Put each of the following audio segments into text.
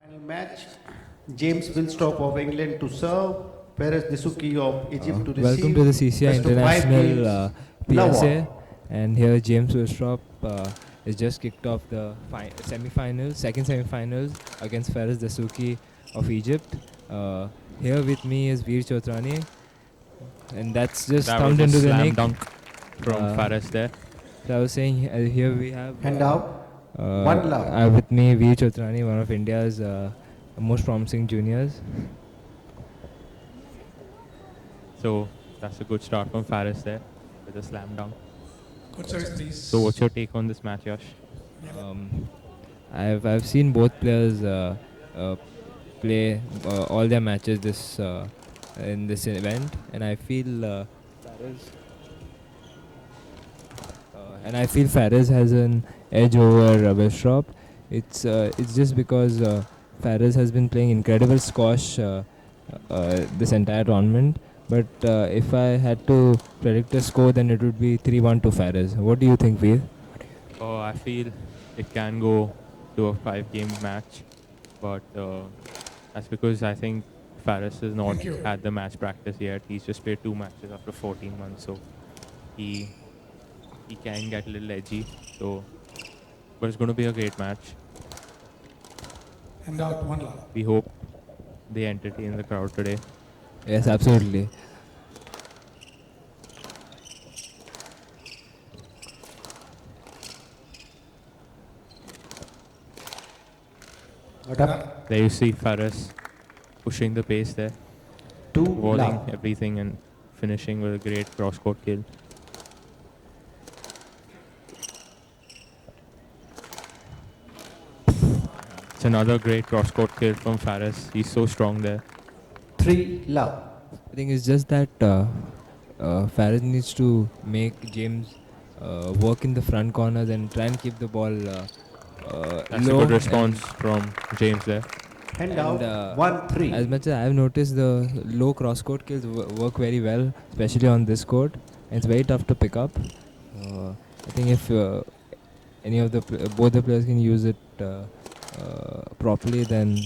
Final match, James Willstrop of England to serve, whereas Dessouky of Egypt to Welcome receive. to the CCI Best of 5 International games. Love PSA, all. and here James Willstrop has just kicked off the semi-finals, second semi-finals against Dessouky of Egypt. Here with me is Veer Chotrani, and that's just That was thumped a into the slam neck. dunk from Uh, Faris there. So I was saying here we have Hand out. One love. with me Veer Chotrani, one of India's most promising juniors. So that's a good start from Faris there with a slam dunk. Good service, please. So what's your take on this match, Yash? I've seen both players play all their matches this in this event, and I feel Faris has an edge over Willstrop. It's just because Faris has been playing incredible squash this entire tournament. But if I had to predict a score, then it would be 3-1 to Faris. What do you think, Veer? Oh, I feel it can go to a 5-game match, but that's because I think Faris has not Thank you. had the match practice yet. He's just played 2 matches after 14 months, so he can get a little edgy. So, but it's going to be a great match. Hand out one love. We hope they entertain the crowd today. Yes, absolutely. Not up. There you see Faris pushing the pace there, 2 walling love. everything and finishing with a great cross-court kill. It's another great cross-court kill from Faris. He's so strong there. 3 love. I think it's just that Faris needs to make James work in the front corners and try and keep the ball That's a low. good response from James there. Hand And, out. 1 3. As much as I've noticed, the low cross-court kills work very well, especially on this court. And it's very tough to pick up. I think if any of the both the players can use it properly, then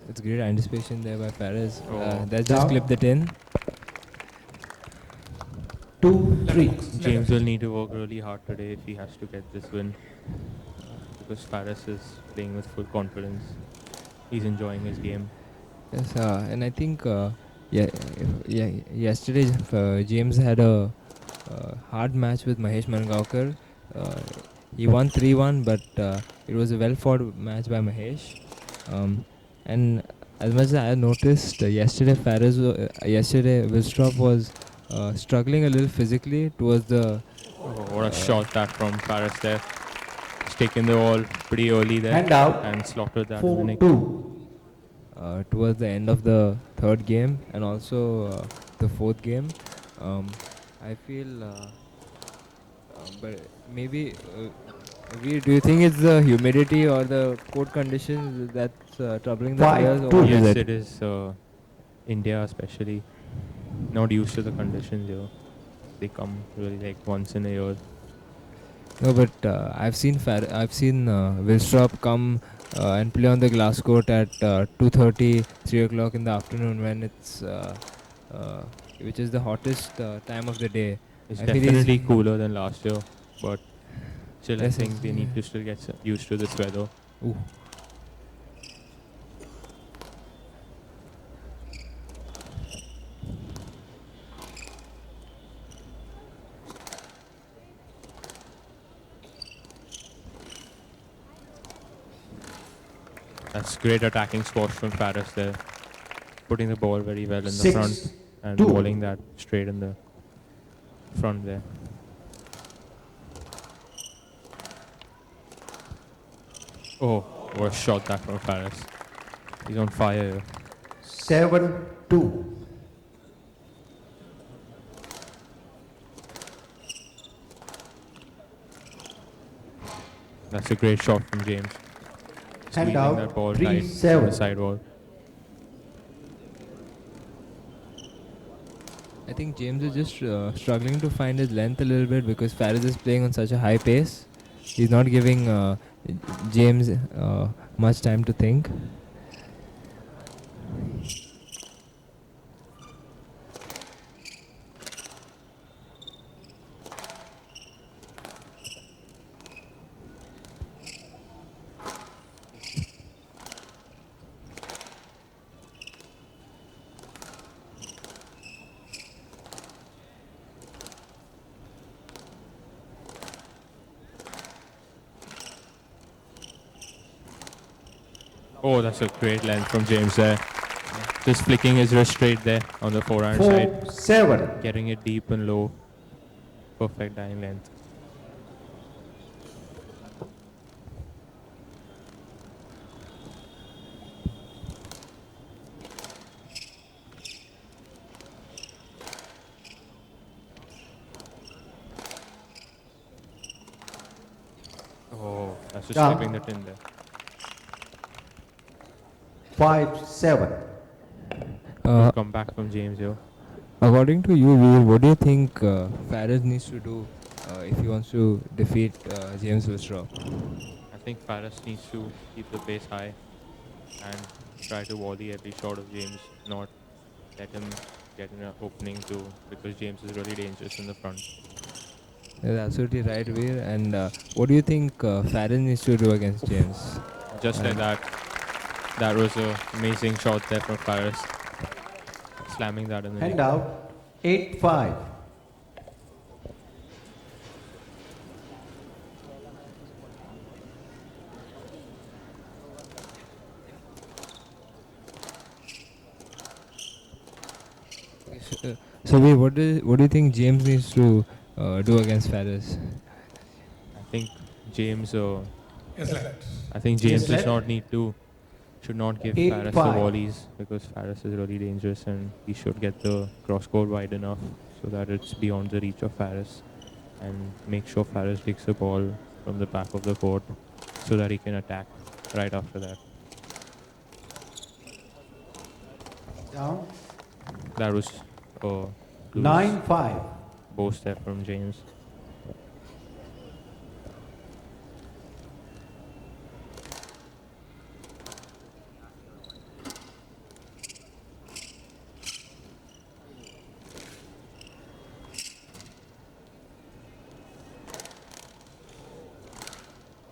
it's great anticipation there by Faris. Oh. That just Down. clipped it in. 2 3. James will need to work really hard today if he has to get this win. Because Faris is playing with full confidence. He's enjoying his game. Yes, and I think yesterday James had a hard match with Mahesh Mangaonkar. He won 3-1, but it was a well-fought match by Mahesh. And as much as I noticed, yesterday Willstrop was struggling a little physically towards the. Oh, what a shot that from Faris there. He's taken the ball pretty early there Hand out. and slaughtered that in the 4 neck. 2. Towards the end of the third game and also the fourth game. I feel, but maybe, Veer, do you think it's the humidity or the court conditions that's troubling the 5, players? Or 2. what is Yes, it? it is. India especially not used to the conditions here. They come really like once in a year. No, but I've seen Willstrop come and play on the glass court at 2:30, 3 o'clock in the afternoon when it's which is the hottest time of the day. It's I feel he's- definitely cooler than last year, but still I Yes, think it's- they need to still get used to this weather. Ooh. That's great attacking squash from Faris there. Putting the ball very well in the 6, front and 2. bowling that straight in the front there. Oh, what a shot that from Faris. He's on fire here. 7 2. That's a great shot from James. Hand Squeezing out. that ball 3 tight on 7. the sidewall. I think James is just struggling to find his length a little bit because Faris is playing on such a high pace. He's not giving James much time to think. Oh, that's a great length from James there. Just flicking his wrist straight there on the forehand side. 4-7. Getting it deep and low. Perfect dying length. Oh, that's just Down. slipping the tin there. 5-7. Uh, Come back from James here. According to you, Veer, what do you think Faris needs to do if he wants to defeat James Willstrop? I think Faris needs to keep the pace high and try to volley every shot of James, not let him get an opening too, because James is really dangerous in the front. That's absolutely right, Veer. And what do you think Faris needs to do against James? Just like that. That was an amazing shot there from Faris. Slamming that in the Hand net. out. 8-5. So, Veer, what do you think James needs to do against Faris? I think James. Yes, left. I think James Yes, does left. not need to. Should not give 8-5. Faris the volleys because Faris is really dangerous and he should get the cross court wide enough so that it's beyond the reach of Faris and make sure Faris takes the ball from the back of the court so that he can attack right after that. Down. That was a loose 9-5. boast there from James.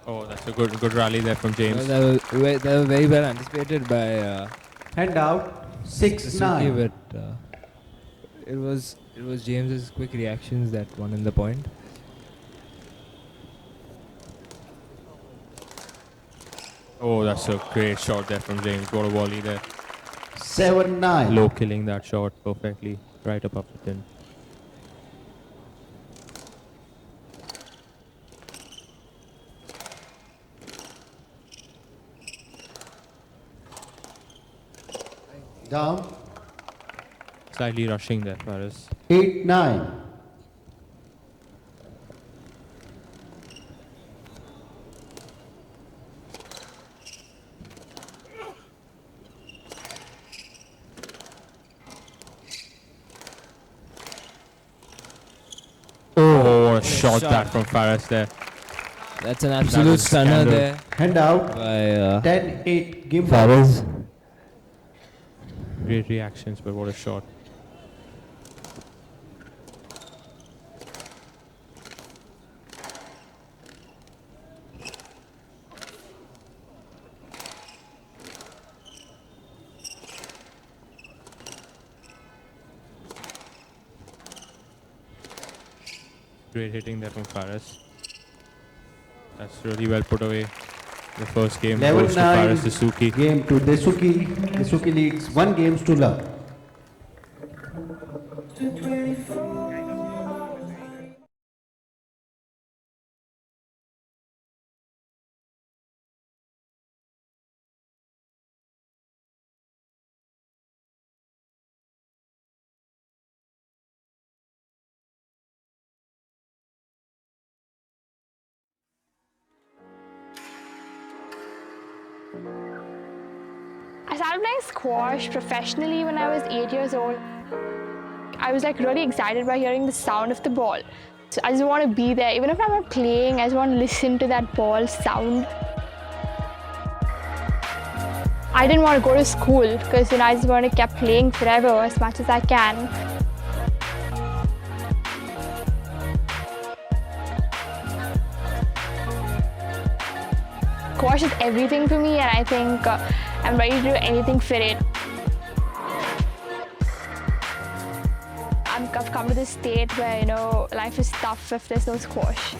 Oh, that's a good rally there from James. That was very well anticipated by Hand out. Dessouky, 6-9. but it was James's quick reactions that won him the point. Oh, that's a great shot there from James. What a volley there. 7-9. Low killing that shot perfectly. Right above the tin. Down. Slightly rushing there, Faris. 8-9. Oh, what a shot that from Faris there. That's an absolute was stunner scandal. there Hand out. by 10-8. Game ball. Faris. Great reactions, but what a shot. Great hitting there from Faris. That's really well put away. The first game goes to Faris 11-9. Dessouky. Game to Dessouky. Dessouky leads 1 game to love. I started playing squash professionally when I was 8 years old. I was like really excited by hearing the sound of the ball. So I just want to be there. Even if I'm not playing, I just want to listen to that ball sound. I didn't want to go to school because I just want to keep playing forever as much as I can. Squash is everything for me, and I think I'm ready to do anything for it. I've come to this state where life is tough if there's no squash.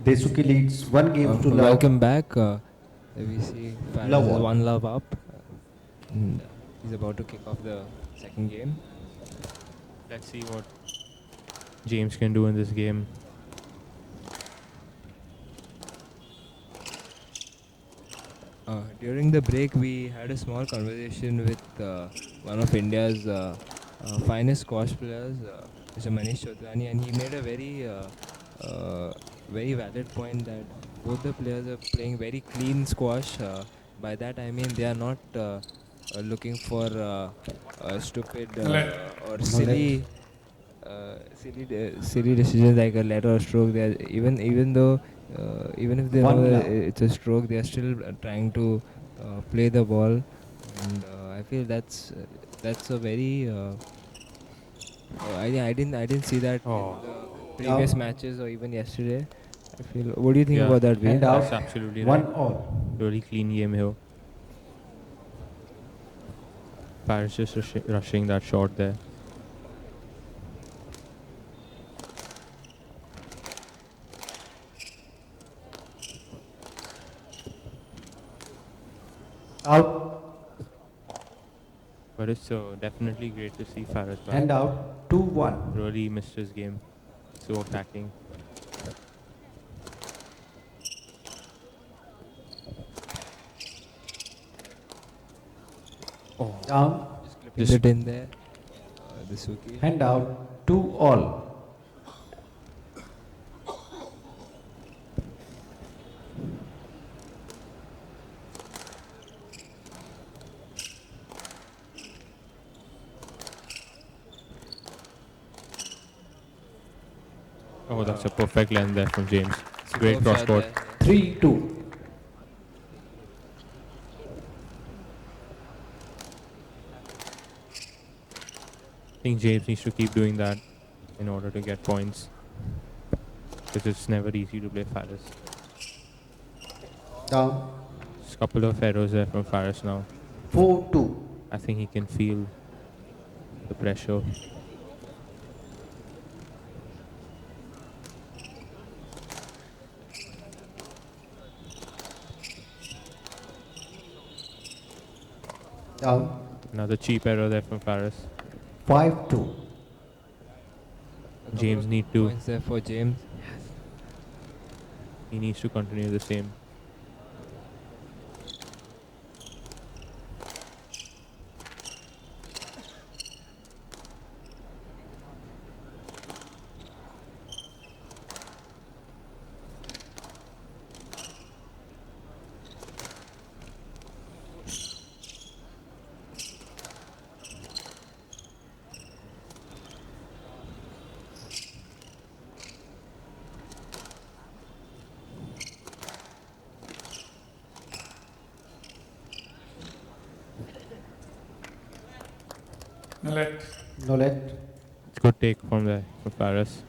Dessouky leads 1 game to love. Welcome back. We see Faris Love is all. 1 love up. And he's about to kick off the second game. Let's see what James can do in this game. During the break, we had a small conversation with one of India's finest squash players, Mr. Manish Chotrani, and he made a very valid point that both the players are playing very clean squash. By that I mean they are not looking for stupid or silly decisions like a let or stroke. They are, even though even if they know One that love. it's a stroke, they are still trying to play the ball, and I feel that's a very I didn't see that Oh. in the previous Out. matches or even yesterday. I feel. What do you think Yeah. about that, Veer? And out. That's absolutely 1-all. right. Really clean game here. Faris just rushing that shot there. Out. But it's definitely great to see Faris back. And out. 2-1. Really missed his game. So attacking. Oh, Down. Just it in there. Dessouky. And out. 2-all. oh, that's a perfect length there from James. Great Superb cross shot court. there. 3-2. I think James needs to keep doing that in order to get points. Because it's never easy to play Faris. Down. Just a couple of errors there from Faris now. 4-2. I think he can feel the pressure. Down. Another cheap error there from Faris. 5-2. A James couple need of to. points there for James. He needs to continue the same. No let. No let. It's good take from there for Faris.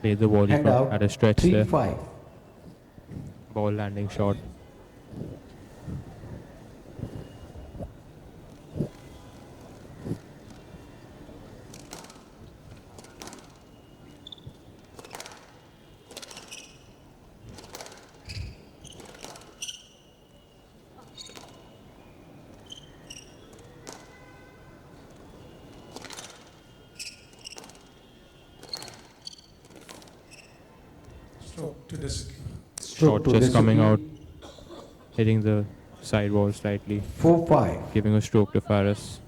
Played the volley Hand from out. at a stretch 3 there. 5. Ball landing shot. Stroke to Dessouky. Shot to just coming Dessouky. out, hitting the side wall slightly, 4 5. giving a stroke to Faris.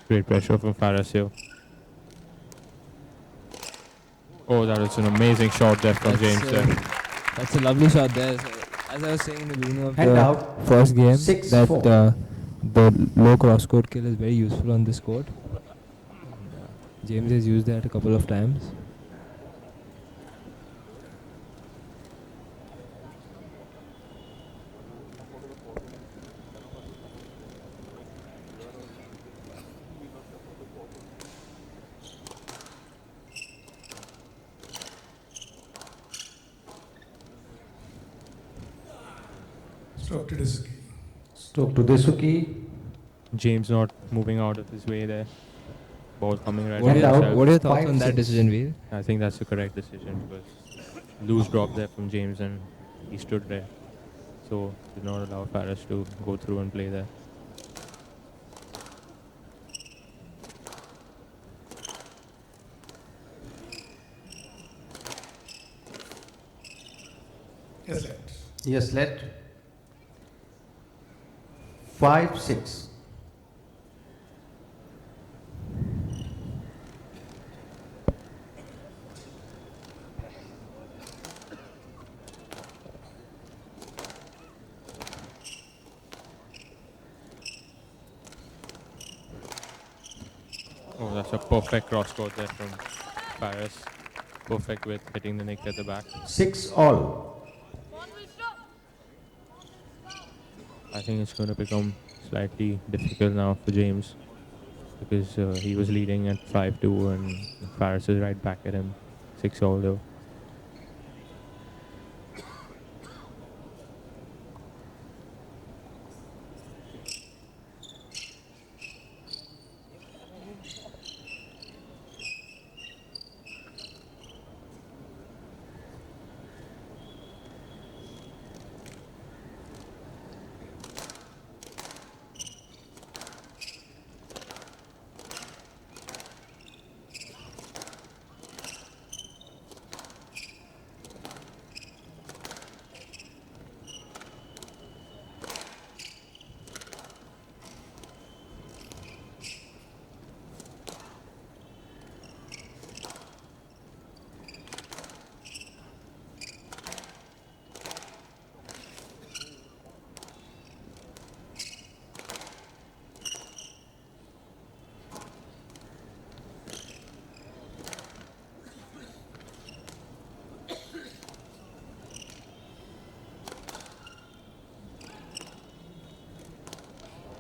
Great pressure from Faris here. Oh, that was an amazing shot there from James there. That's a lovely shot there. So, as I was saying in the beginning of Hand the out. first game, 6-4. that the low cross court kill is very useful on this court. James has used that a couple of times. Stroke to Dessouky. Stroke to Dessouky. James not moving out of his way there. Ball coming right What at are, Hand your, out. himself. what are your thoughts on 5-6. that decision, Veer? I think that's the correct decision because loose drop there from James and he stood there. So did not allow Faris to go through and play there. Yes, let. Yes, let. 5 6. Oh, that's a perfect cross court there from Faris. Perfect with hitting the nick at the back. 6 all. I think it's going to become slightly difficult now for James because he was leading at 5-2 and Faris is right back at him 6-all though.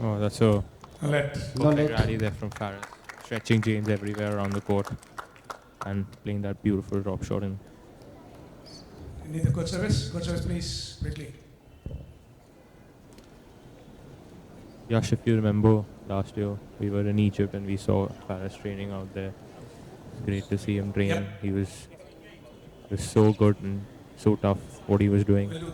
Oh, that's a No let. No perfect let. rally there from Faris. Stretching James everywhere around the court and playing that beautiful drop shot in. You need the court service? Court service, please, quickly. Yash, if you remember last year, we were in Egypt and we saw Faris training out there. It's great to see him train. Yep. He was so good and so tough what he was doing. We'll do that.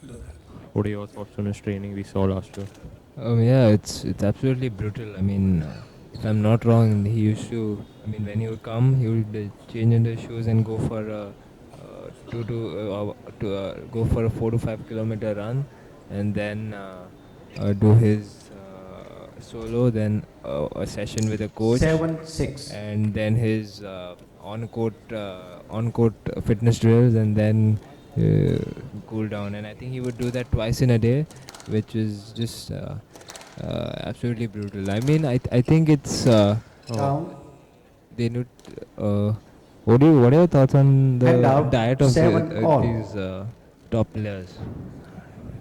We'll do that. What are your thoughts on his training we saw last year? Yeah, it's absolutely brutal. I mean, if I'm not wrong, he used to. I mean, when he would come, he would change into his shoes and go for a go for a 4 to 5 kilometer run, and then do his solo, then a session with a coach, 7-6. and then his on-court fitness drills, and then cool down. And I think he would do that twice in a day, which is just absolutely brutal. I mean, I think it's Down. they need. What are your thoughts on the Hand out, diet of 7-all. these top players?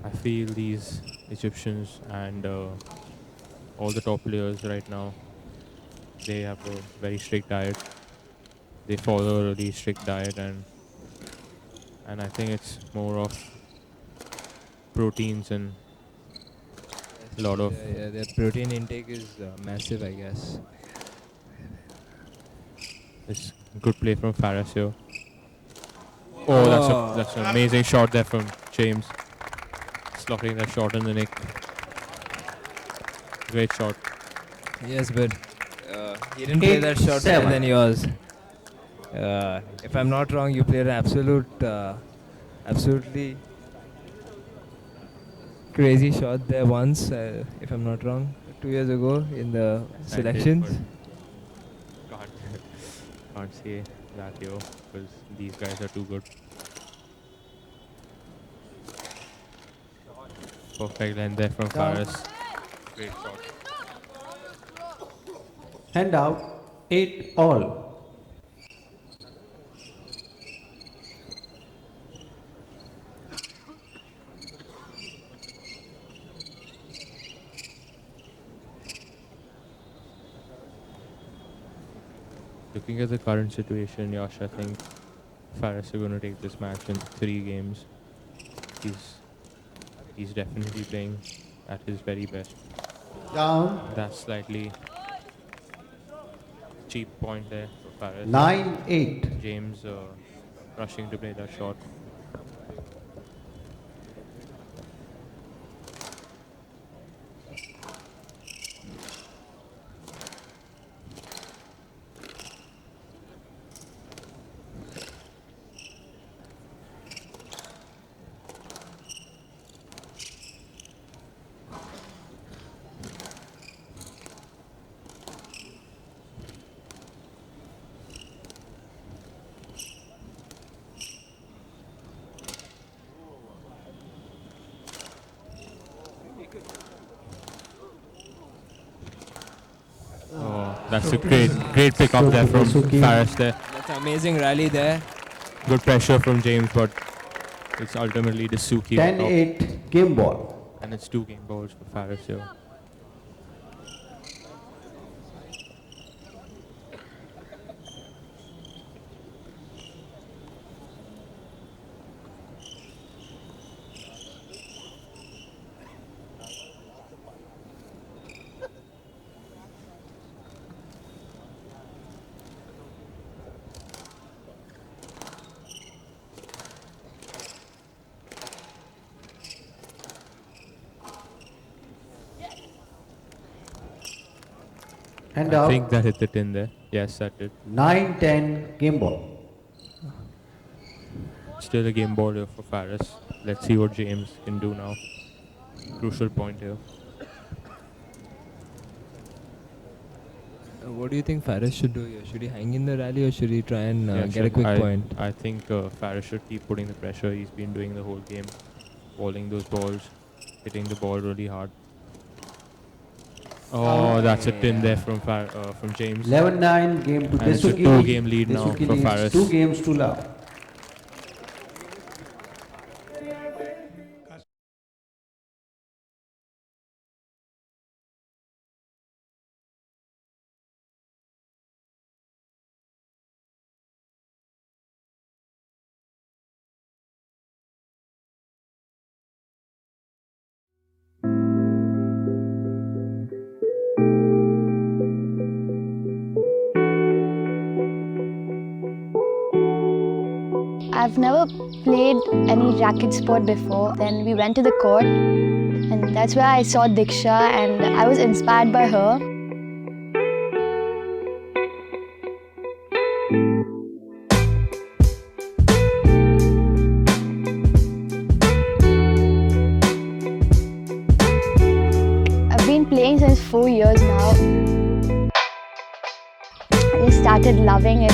I feel these Egyptians and all the top players right now, they have a very strict diet. They follow a really strict diet, and I think it's more of proteins and a lot of Their protein intake is massive, I guess. this good play from Faris here. Oh, that's an amazing shot there from James. Slotting that shot in the nick. Great shot. Yes, but he didn't play that shot better 8-7. than yours. If I'm not wrong, you played an absolutely crazy shot there once. If I'm not wrong, 2 years ago in the Yes, I did, selections. but can't say that here because these guys are too good. Perfect length there from Down. Faris. Great shot. Hand out, 8-all. Looking at the current situation, Yash, I think Faris is going to take this match in 3 games. He's definitely playing at his very best. Down, That's slightly cheap point there for Faris. 9-8. James rushing to play that shot. Oh, that's a great pick up there from Dessouky. Faris there. That's an amazing rally there. Good pressure from James, but it's ultimately Dessouky on top. 10-8, game ball. And it's 2 game balls for Faris here. Hand I out, think that hit the tin there. Yes, that did. 9-10, game ball. Still a game ball here for Faris. Let's see what James can do now. Crucial point here. What do you think Faris should do here? Should he hang in the rally, or should he try and Yeah, get a quick point? I think Faris should keep putting the pressure. He's been doing the whole game, bowling those balls, hitting the ball really hard. Oh, that's a tin there from James. 11-9, game to And it's a Dessouky. 2-game lead now Dessouky for leads Faris. 2 games to love. I've never played any racket sport before. Then we went to the court, and that's where I saw Diksha, and I was inspired by her. 4 years now. I just started loving it.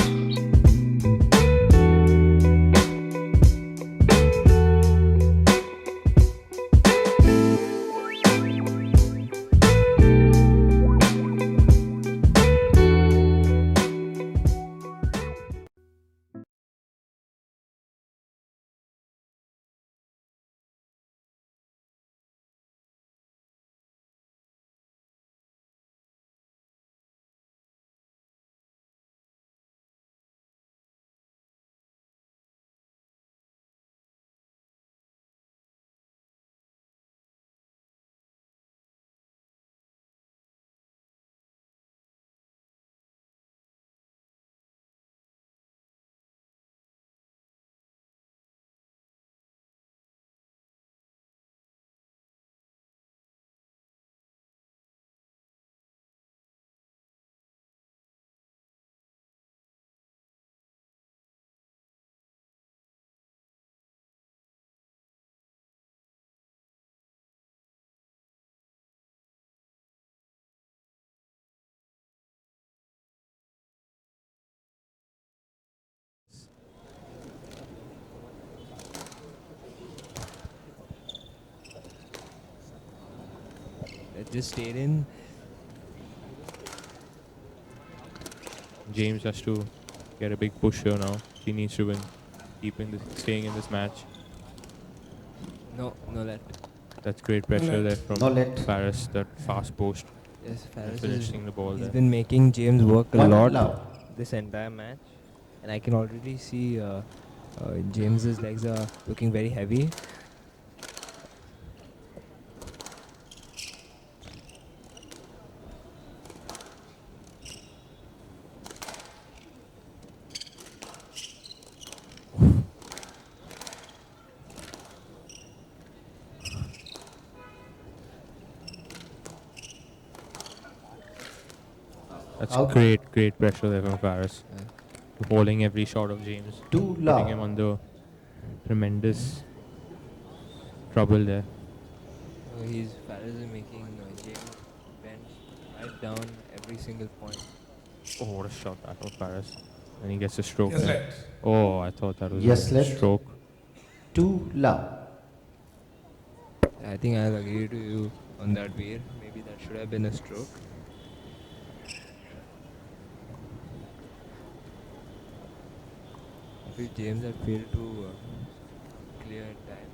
It just stayed in. James has to get a big push here now. He needs to win, staying in this match. No let. That's great pressure there from No let. Faris. That fast post, Yes, Faris finishing the ball he's there. been making James work a One lot love. this entire match, and I can already see James's legs are looking very heavy. That's Out. great pressure there from Faris. Holding every shot of James. 2 Putting him love. under tremendous trouble there. Faris is making James bend right down every single point. Oh, what a shot that from Faris. And he gets a stroke Yes, there. let. Oh, I thought that was Yes, a let. stroke. 2 love. I think I'll agree to you on that, Veer. Maybe that should have been a stroke. If James had failed to clear in time.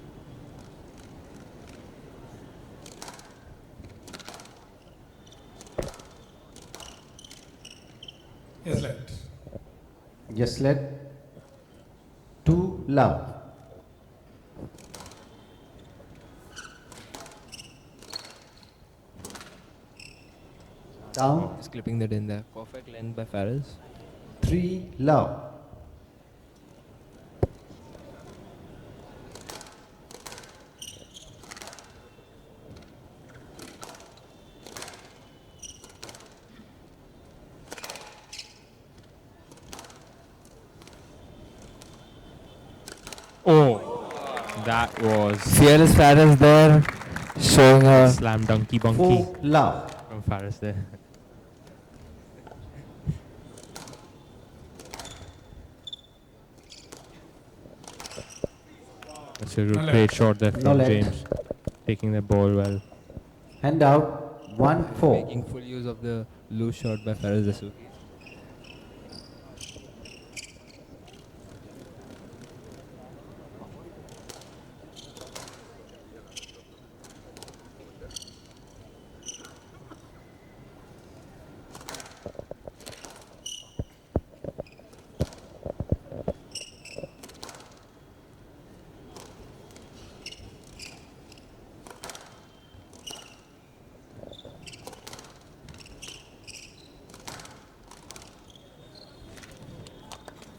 Yes, let. Yes, let. 2 love. Down. Just clipping that in there. Perfect length by Faris. 3 love. Oh, that was Fearless Faris there, showing her. slam dunky 4 bunky love. from Faris there. That's a No great let. shot there No from let. James. Taking the ball well. Hand out. 1 4. Making full use of the loose shot by Faris Dessouky.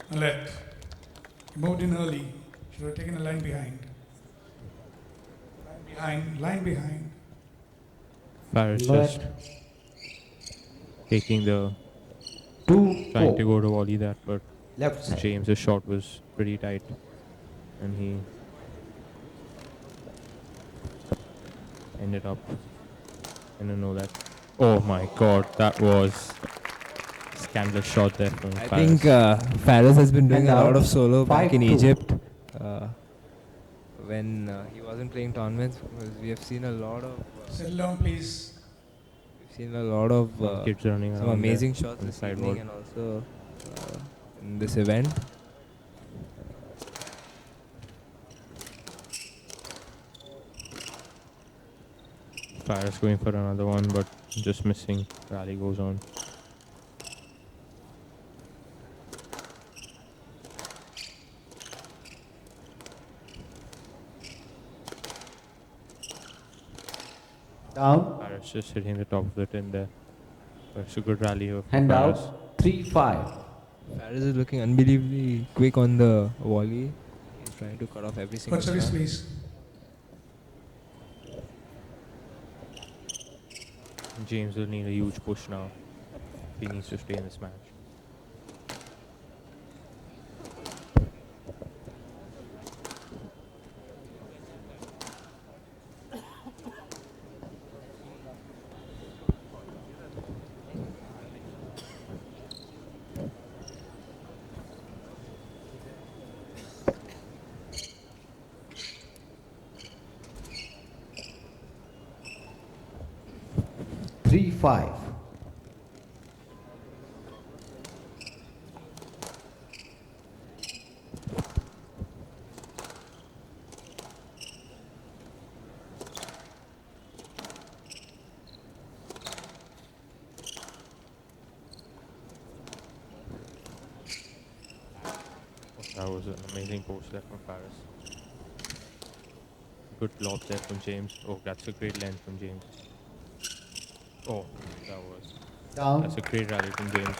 No let. He moved in early. Should have taken a line behind. Line behind. Faris No just let. taking the 2 trying to 4. go to volley that, but Left side. James's shot was pretty tight, and he ended up in a no let. Oh my god, that was scandalous shot there from I Faris. think Faris has been doing And a lot out, of solo back in 5-2. Egypt when he wasn't playing tournaments, because we have seen a lot of Settle down, please. Some kids running some around amazing there shots on the this evening sideboard. and also in this event. Faris going for another one, but just missing. Rally goes on. Down Faris just hitting the top of the tin there. But it's a good rally of and Faris. out, 3-5. Faris is looking unbelievably quick on the volley. He's trying to cut off every single Court service, shot. please. James will need a huge push now if he needs to stay in this match. Three, 5. That was an amazing post there from Faris. Good lob there from James. Oh, that's a great length from James. Oh, Down, that's a great rally from James.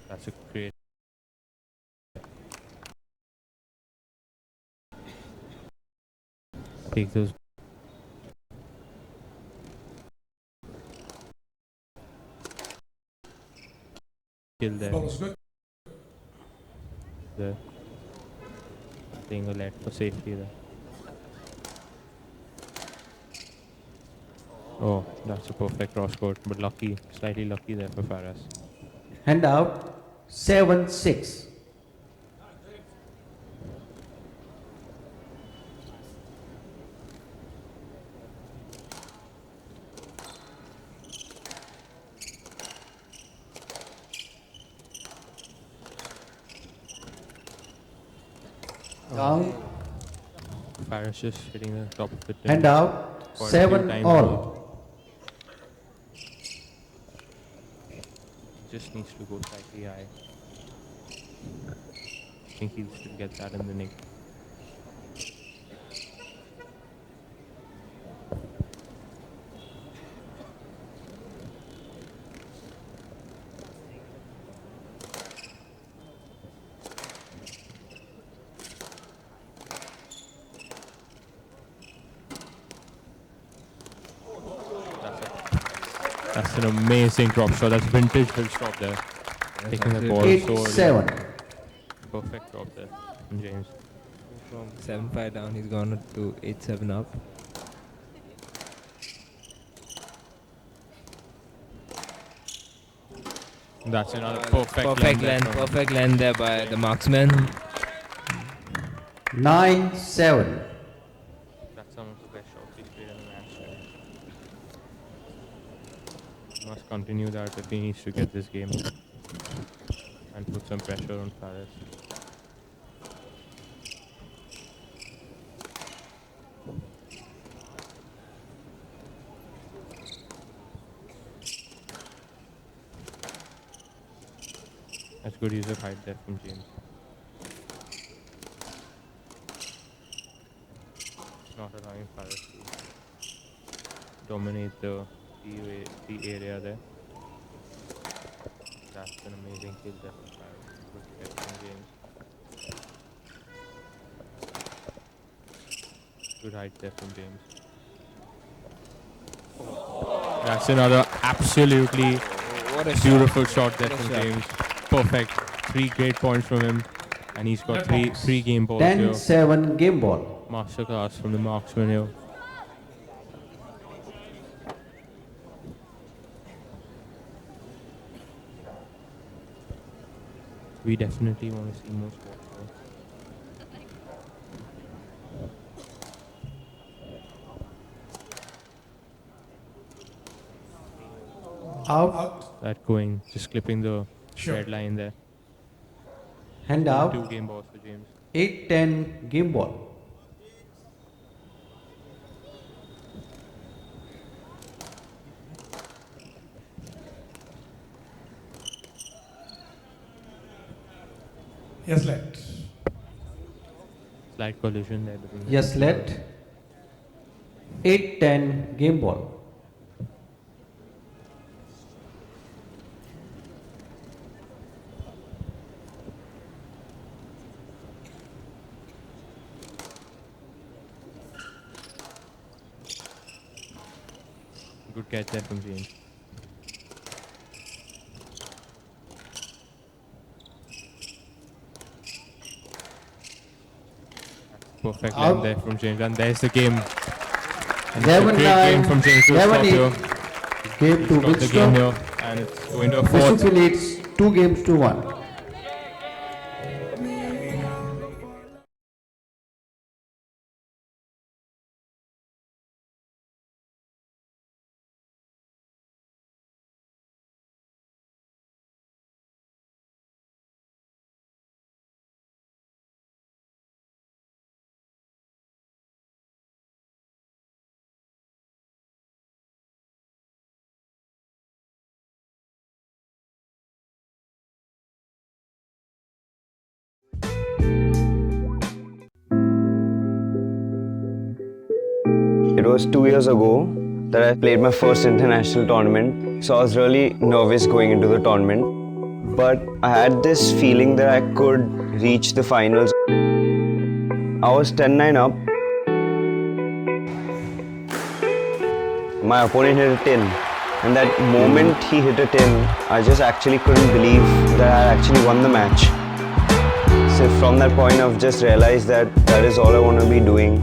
That's a great. Take those. Kill there. Ball was good. There. Playing a let for safety there. Oh, that's a perfect cross court, but lucky, slightly lucky there for Faris. and out, 7-6. Down Faris just hitting the top of the tin. and out, Quite a few 7 times all. Just needs to go slightly high. I think he'll still get that in the nick. That's an amazing drop shot. That's vintage Willstrop there. Taking the ball so early. 8-7. Perfect drop there from James. From 7-5 down, he's gone to 8-7 up. That's another perfect Perfect length there by the marksman. 9-7. That's some of the best shots he's played in the match today. Must continue that if he needs to get this game and put some pressure on Faris. That's good use of height there from James. Not allowing Faris to dominate the area there. That's an amazing kill there from Faris. Good catch from James. Good height there from James. That's another absolutely What a beautiful shot there What a from shot. James. Perfect. 3 great points from him. And he's got Net three box. three game balls 10 here. 7 game ball. Masterclass from the marksman here. We definitely want to see more sports here. Out. Out. That going, just clipping the Sure. red line there. Hand out. 2 game balls for James. 8 10 game ball. Yes, let. Slight collision there between the Yes, two let. balls. 8 10 game ball. Good catch there from James. Perfect line Out. there from James, and there's the game. And it's a 11 great game 9. from James Willstrop 11 here. 8. Game to Got the game Willstrop. here, and it's going to a fourth. Dessouky leads 2 games to 1. It was 2 years ago that I played my first international tournament, so I was really nervous going into the tournament. But I had this feeling that I could reach the finals. I was 10-9 up. My opponent hit a 10, and that moment he hit a 10, I just actually couldn't believe that I actually won the match. So from that point, I've just realized that that is all I want to be doing.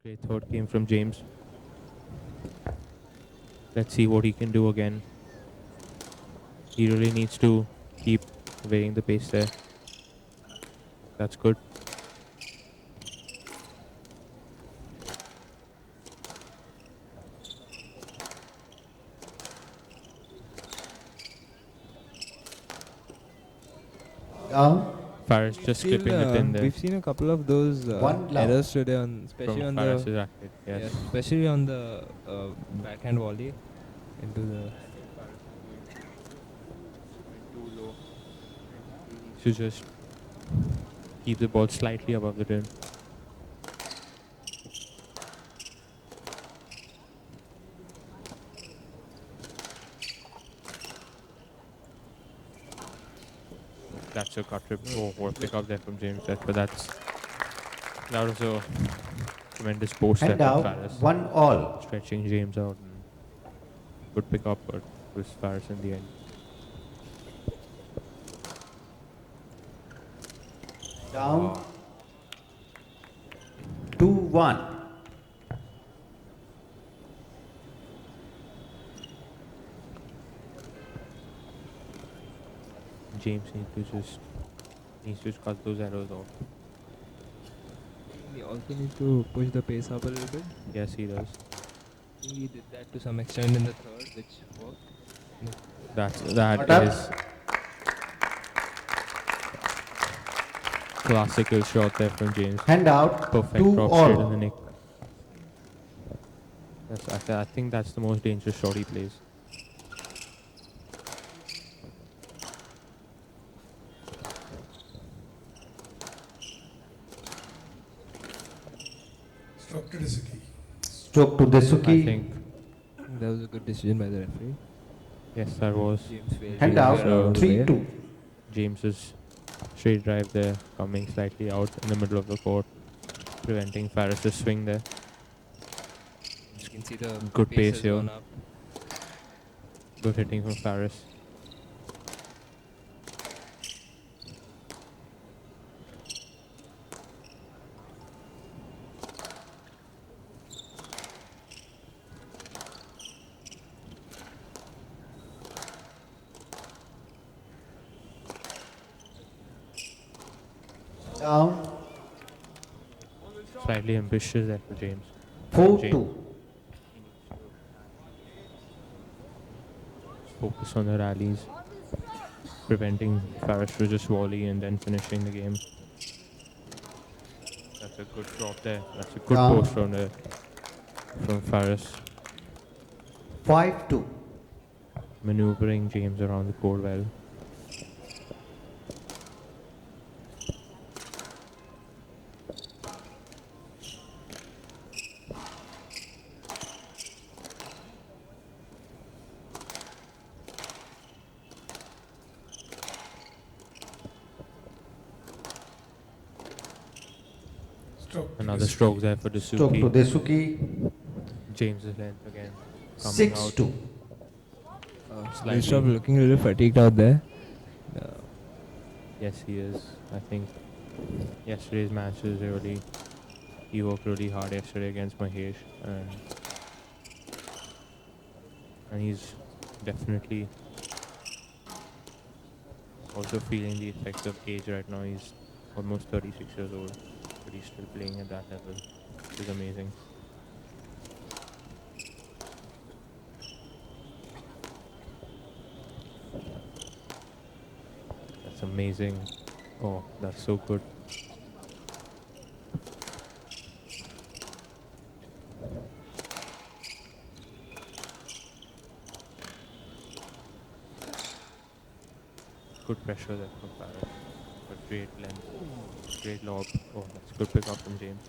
Great third game from James. Let's see what he can do again. He really needs to keep varying the pace there. That's good. Down. Faris just clipping the tin there We've seen a couple of those One love. errors today, especially from on Faris's the racket. Yes. especially on the backhand volley into the. Too low. To just keep the ball slightly above the tin. That's a cut trip. Oh, what pick up there from James. But that was a tremendous post there Hand from out. Faris. 1 all. Stretching James out. And good pick up, but it was Faris in the end. Down. 2-1. James needs to cut those errors off. He also needs to push the pace up a little bit. Yes, he does. He did that to some extent in the third, which worked. That What up? is classical shot there from James. Hand out. Perfect 2 drop straight in the all. nick. I think that's the most dangerous shot he plays. Stroke to Dessouky. Stroke to Dessouky. I think That was a good decision by the referee. yes, that was James failed Hand to out. clear the way. 3-2. James's straight drive there, coming slightly out in the middle of the court, preventing Faris's swing there. You can see the Good pace has here. gone up. Good hitting from Faris. Down. Slightly ambitious there for James. 4-2. Focus on the rallies, preventing Faris to just volley and then finishing the game. That's a good drop there. That's a good Down. post from there from Faris. 5-2. Maneuvering James around the court well. Stroke to Another Dessouky. stroke there for Stroke to Dessouky. Dessouky. James's length again. Coming out 6-2. slightly. Willstrop looking a little fatigued out there. Yes, he is. I think yesterday's match is really, he worked really hard yesterday against Mahesh, and he's definitely also feeling the effects of age right now. He's almost 36 years old, but he's still playing at that level, which is amazing. That's amazing. Oh, that's so good. Good pressure there from Faris. But great length. Great lob. Oh, that's good pick up from James.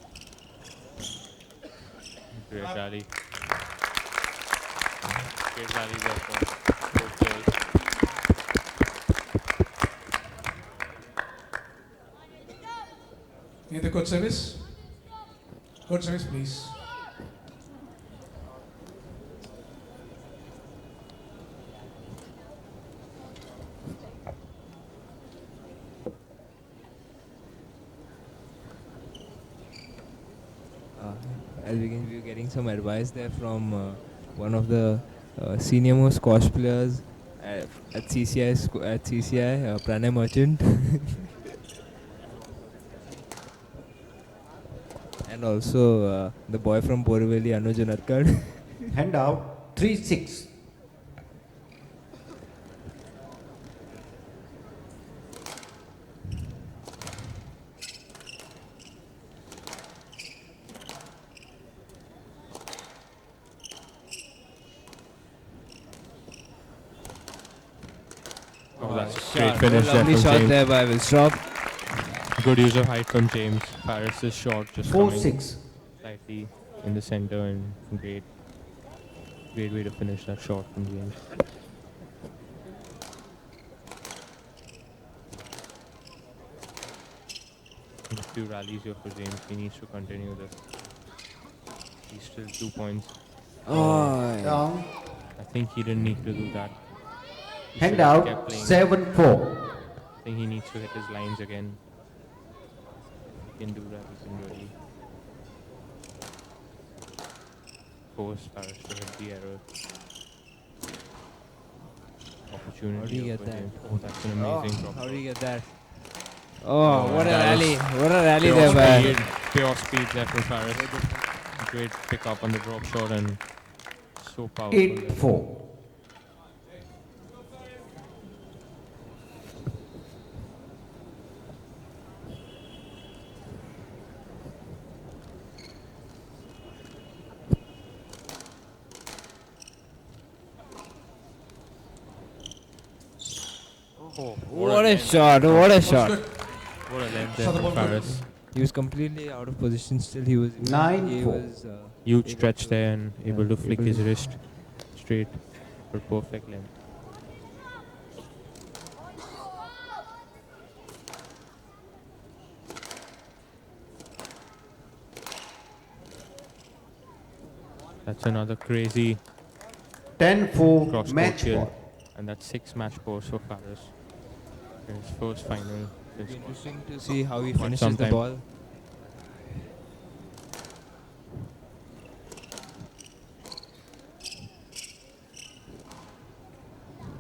Great rally. Great rally there from both players. Need the court service? Court service, please. As we can, we're getting some advice there from one of the senior most squash players at CCI, Pranay Merchant. And also the boy from Borivali, Anuj Unadkar. Hand out. 3-6. Oh, that's a great finish there Lovely from shot James. there by Willstrop. Good use of height from James. Faris's shot just coming 4-6. slightly in the center, and great way to finish that shot from James. Few rallies here for James. He needs to continue this. He's still 2 points. Oh, Down. I think he didn't need to do that. He Hand should have out. kept playing. 7-4. I think he needs to hit his lines again. he can do that, he can really force Paris to hit the error. Opportunity. How do you get for that? James. Oh, that's an amazing drop. How shot. do you get that? Oh, what a that rally. is What a rally Pure there, speed, man. pure speed there for Paris. Great pick up on the drop shot and so powerful. 8-4. Oh, What a length. shot. What a shot. What a length there Shot the from ball good. Paris. He was completely out of position. Still, he was. 9-4. He was. Huge able stretch to- there and able yeah, to flick able his to- wrist straight for perfect length. That's another crazy 10-4 cross match kill. ball. And that's 6 match points for Paris. In his first final. It'll be interesting to see how he Quite finishes some the time. ball.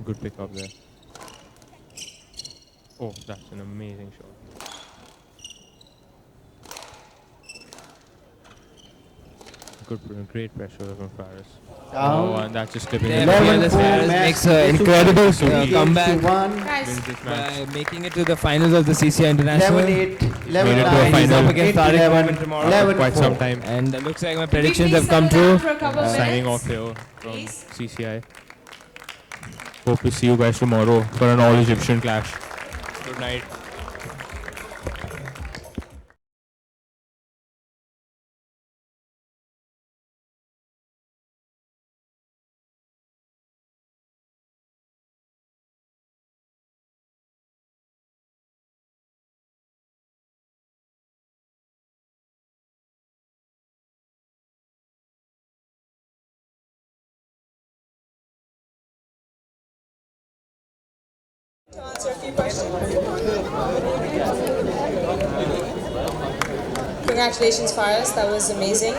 Good pick up there. Oh, that's an amazing shot. Great pressure from Paris. Oh, and that's just clipping There, the ball. Fearless 11-4 Paris match. makes an Dessouky incredible Dessouky comeback 81. Wins this match. by making it to the finals of the CCI International. 11-8, Made it to a 11-9, final. Up against Tariq 8-11, Mohammed tomorrow. 11-4. Quite some time. And looks like my predictions have come true. Signing off here from CCI. Hope to see you guys tomorrow for an all-Egyptian clash. Good night. To answer a few questions. Congratulations, Faraz. That was amazing.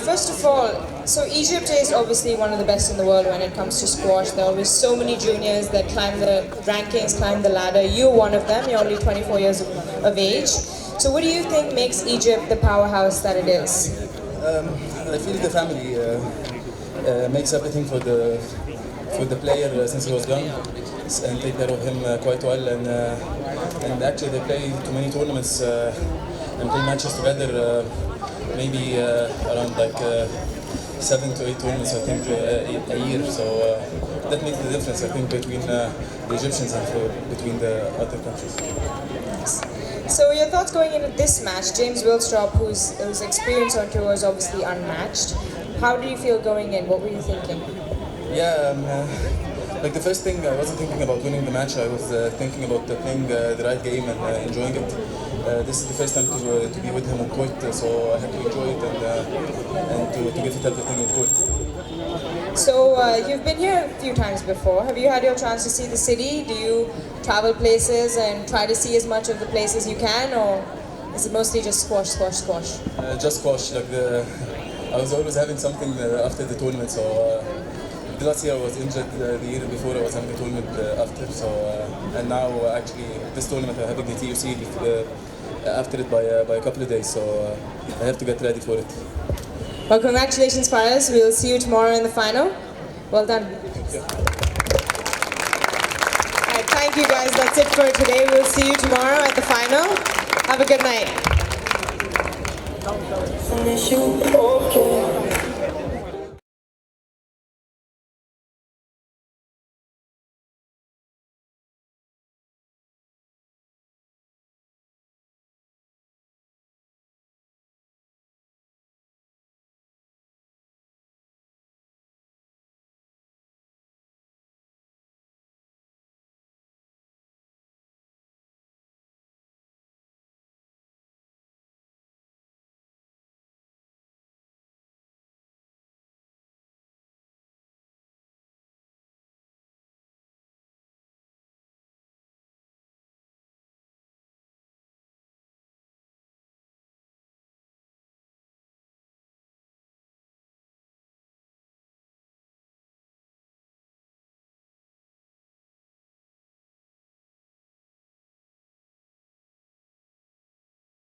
First of all, so Egypt is obviously one of the best in the world when it comes to squash. There are always so many juniors that climb the rankings, climb the ladder. You're one of them. You're only 24 years of age. So what do you think makes Egypt the powerhouse that it is? I feel the family makes everything for the player since he was young, and take care of him quite well. And actually they play too many tournaments and play matches together. Maybe around like 7 to 8 tournaments, I think, a year. So that makes the difference, I think, between the Egyptians and between the other countries. So your thoughts going into this match, James Willstrop, whose experience on tour is obviously unmatched. How did you feel going in? What were you thinking? Yeah, like the first thing, I wasn't thinking about winning the match. I was thinking about playing the right game and enjoying it. This is the first time to be with him on court, so I had to enjoy it and to give it everything on court. So you've been here a few times before. Have you had your chance to see the city? Do you travel places and try to see as much of the places you can, or is it mostly just squash, squash, squash? Just squash. Like I was always having something after the tournament. So the last year I was injured. The year before I was having a tournament after. So and now actually this tournament I'm having the TUC after it by a couple of days. So I have to get ready for it. Well, congratulations, Faraz. We'll see you tomorrow in the final. Well done. Alright, thank you guys. That's it for today. We'll see you tomorrow at the final. Have a good night.